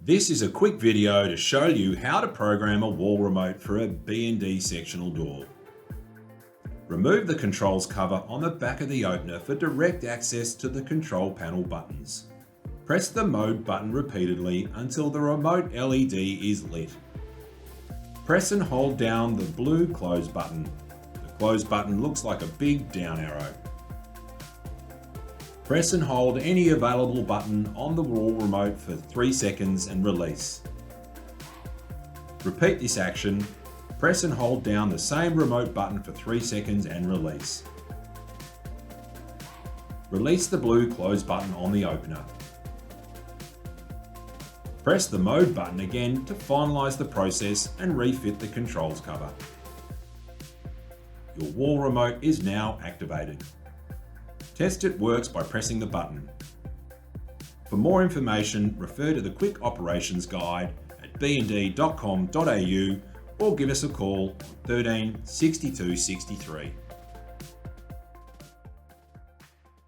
This is a quick video to show you how to program a wall remote for a B&D sectional door. Remove the controls cover on the back of the opener for direct access to the control panel buttons. Press the mode button repeatedly until the remote LED is lit. Press and hold down the blue close button. The close button looks like a big down arrow. Press and hold any available button on the wall remote for 3 seconds and release. Repeat this action. Press and hold down the same remote button for 3 seconds and release. Release the blue close button on the opener. Press the mode button again to finalize the process and refit the controls cover. Your wall remote is now activated. Test it works by pressing the button. For more information, refer to the Quick Operations Guide at bnd.com.au or give us a call on 13 62 63.